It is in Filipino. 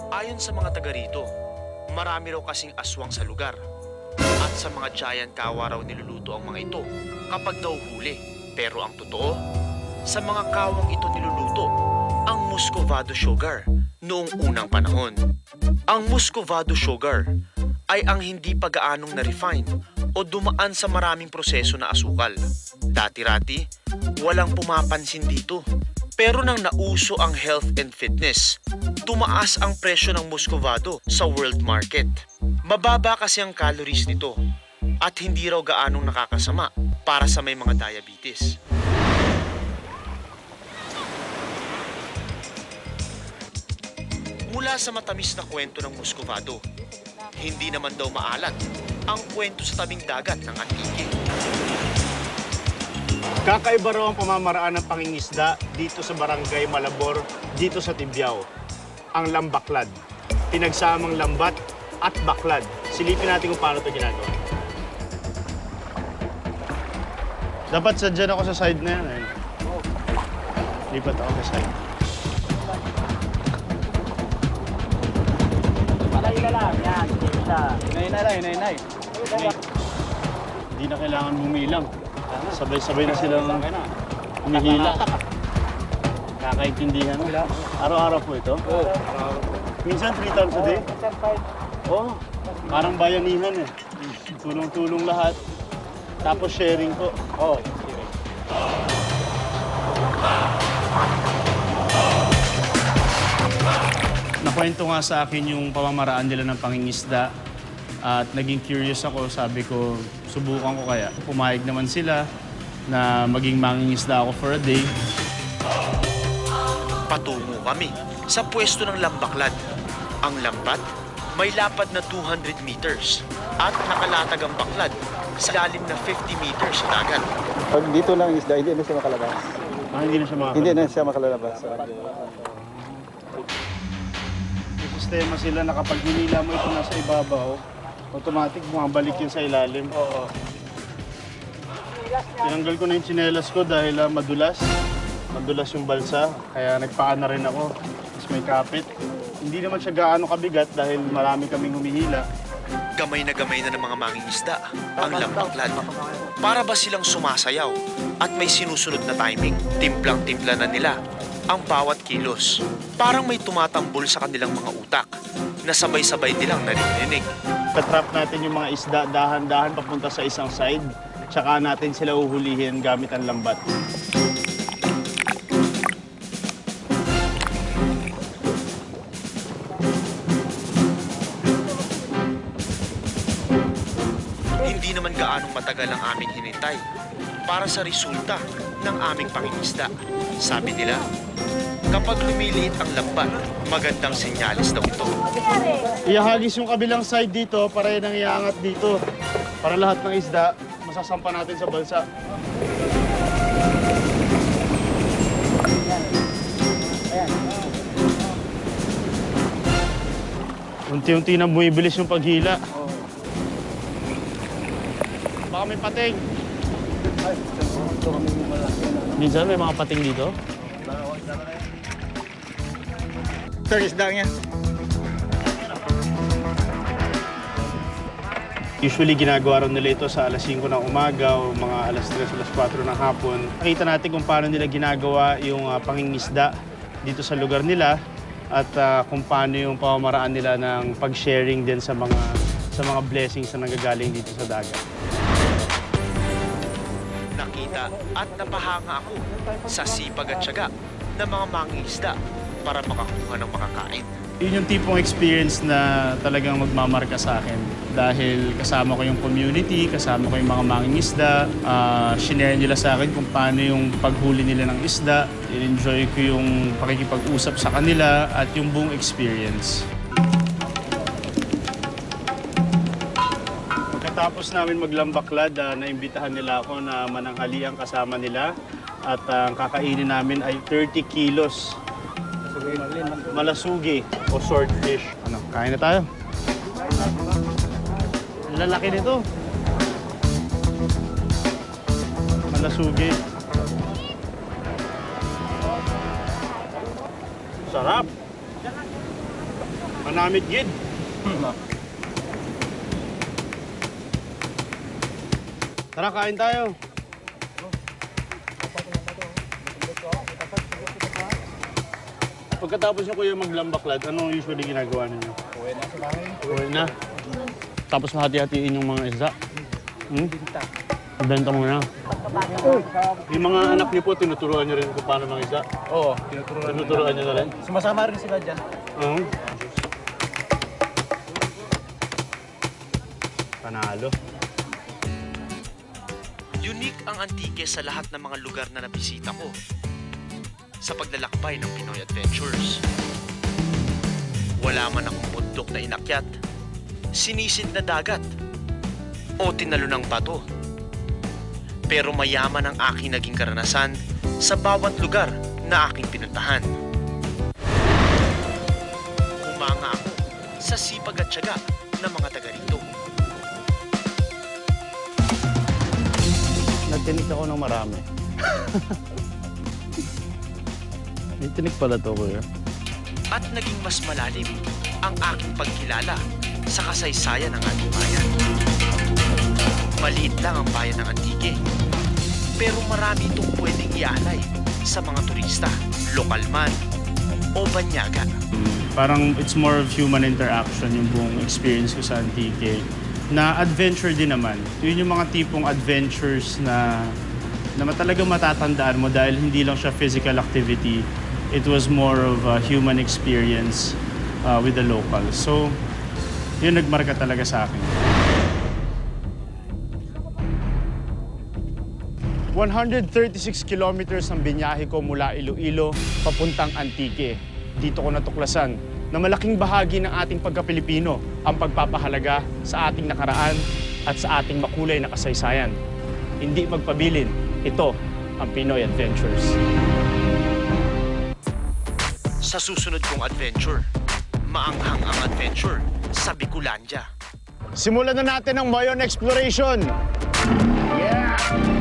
Ayon sa mga taga rito, marami raw kasing aswang sa lugar. At sa mga giant kawa raw niluluto ang mga ito kapag daw huli. Pero ang totoo, sa mga kawang ito niluluto ang Muscovado sugar noong unang panahon. Ang Muscovado sugar ay ang hindi pa gaanong na-refine o dumaan sa maraming proseso na asukal. Dati-rati, walang pumapansin dito. Pero nang nauso ang health and fitness, tumaas ang presyo ng Muscovado sa world market. Mababa kasi ang calories nito at hindi raw gaanong nakakasama para sa may mga diabetes. Mula sa matamis na kwento ng Muscovado, hindi naman daw maalat ang kwento sa tabing dagat ng Antique. Kakaiba raw ang pamamaraan ng pangingisda dito sa Barangay Malabor, dito sa Tibyao. Ang lambaklad. Pinagsamang lambat at baklad. Silipin natin kung paano ito ginagawa. Dapat sadyan ako sa side na yan. Lipat ako sa side. Malay na lang, yan. Inay. Hindi na kailangan bumilang. Sabay-sabay na silang humihila. Kakaintindihan. Araw-araw po ito? Oo. Minsan 3 times a day? Oo. Parang bayanihan eh. Tulong-tulong lahat. Tapos sharing po. Oo. Nakwento nga sa akin yung pamamaraan nila ng pangingisda at naging curious ako. Sabi ko, subukan ko kaya. Pumayag naman sila na maging mangingisda ako for a day. Patungo kami sa pwesto ng lambaklad. Ang lambat may lapad na 200 meters at nakalatag ang baklad sa lalim na 50 meters sa dagat. Pag dito lang isda, hindi na siya makalabas. Hindi na siya makakalabas. Hindi na siya makalabas. May sistema sila na kapag hinila mo ito nasa ibabaw, automatic bumabalik yun sa ilalim. Oo. Tinanggal ko na yung tsinelas ko dahil madulas. Madulas yung balsa, kaya nagpaan na rin ako. Tapos may kapit. Hindi naman siya gaano kabigat dahil marami kaming humihila. Gamay na ng mga mangingisda ang lambaklad. Para ba silang sumasayaw at may sinusunod na timing? Timplang-timpla na nila ang bawat kilos. Parang may tumatambol sa kanilang mga utak na sabay-sabay nilang naririnig. Katrap natin yung mga isda dahan-dahan papunta sa isang side. Tsaka natin sila uhulihin gamit ang lambat. Hindi naman gaanong matagal ang aming hinintay para sa resulta ng aming pangingisda. Sabi nila, kapag lumiliit ang lambat, magandang senyalis daw ito. Ihagis yung kabilang side dito para yan ang iangat dito. Para lahat ng isda, masasampa natin sa balsa. Unti-unti na bumibilis yung paghila. Baka may pating. Minsan may mga pating dito. Sir, isda niya. Usually ginagawa rin nila ito sa alas 5 ng umaga o mga alas 3, alas 4 ng hapon. Nakita natin kung paano nila ginagawa yung pangingisda dito sa lugar nila at kung paano yung pamamaraan nila ng pag-sharing din sa mga blessings na nanggagaling dito sa dagat. Nakita at napahanga ako sa sipag at tiyaga ng mga mangingisda para makakuha ng makakain. Yun yung tipong experience na talagang magmamarka sa akin dahil kasama ko yung community, kasama ko yung mga mangingisda, shinare nila sa akin kung paano yung paghuli nila ng isda, enjoy ko yung pakikipag-usap sa kanila at yung buong experience. Pagkatapos namin maglambaklad, naimbitahan nila ako na mananghali ang kasama nila at ang kakainin namin ay 30 kilos. Malasugi o swordfish. Ano, kain na tayo. Ang lalaki nito. Malasugi. Sarap. Manamit gid. Tara, kain tayo. Pagkatapos nyo kuya maglambaklad, ano usually ginagawa ninyo? Uwi na sa bahay. Uwi na. Tapos hati-hatiin yung mga isda. Benta mo na. Yung mga anak niyo po, tinuturuan niyo rin kung paano mga isda. Oo, Tinuturuan niyo na rin. sumasama rin sila dyan. Oo. Panalo. Unique ang Antique sa lahat ng mga lugar na nabisita ko sa paglalakbay ng Pinoy Adventures. Wala man akong bundok na inakyat, sinisid na dagat, o tinalon ng bato. Pero mayaman ang aking naging karanasan sa bawat lugar na aking pinuntahan. Humanga ako sa sipag at tiyaga ng mga taga rito. Nagtinik ako ng marami. May tinik pala to, kuya. At naging mas malalim ang aking pagkilala sa kasaysayan ng ating bayan. Maliit lang ang bayan ng Antique, pero marami itong pwedeng ialay sa mga turista, lokal man o banyaga. Parang it's more of human interaction yung buong experience ko sa Antique. Na adventure din naman. Yun yung mga tipong adventures na talagang matatandaan mo dahil hindi lang siya physical activity. It was more of a human experience with the locals. So, yun nagmarka talaga sa akin. 136 kilometers ang binyahe ko mula Iloilo papuntang Antique. Dito ko natuklasan na malaking bahagi ng ating pagka-Pilipino ang pagpapahalaga sa ating nakaraan at sa ating makulay na kasaysayan. Hindi magpabilin, ito ang Pinoy Adventures. Sa susunod kong adventure, maanghang ang adventure sa Bicolandia. Simulan na natin ang Bayon Exploration! Yeah!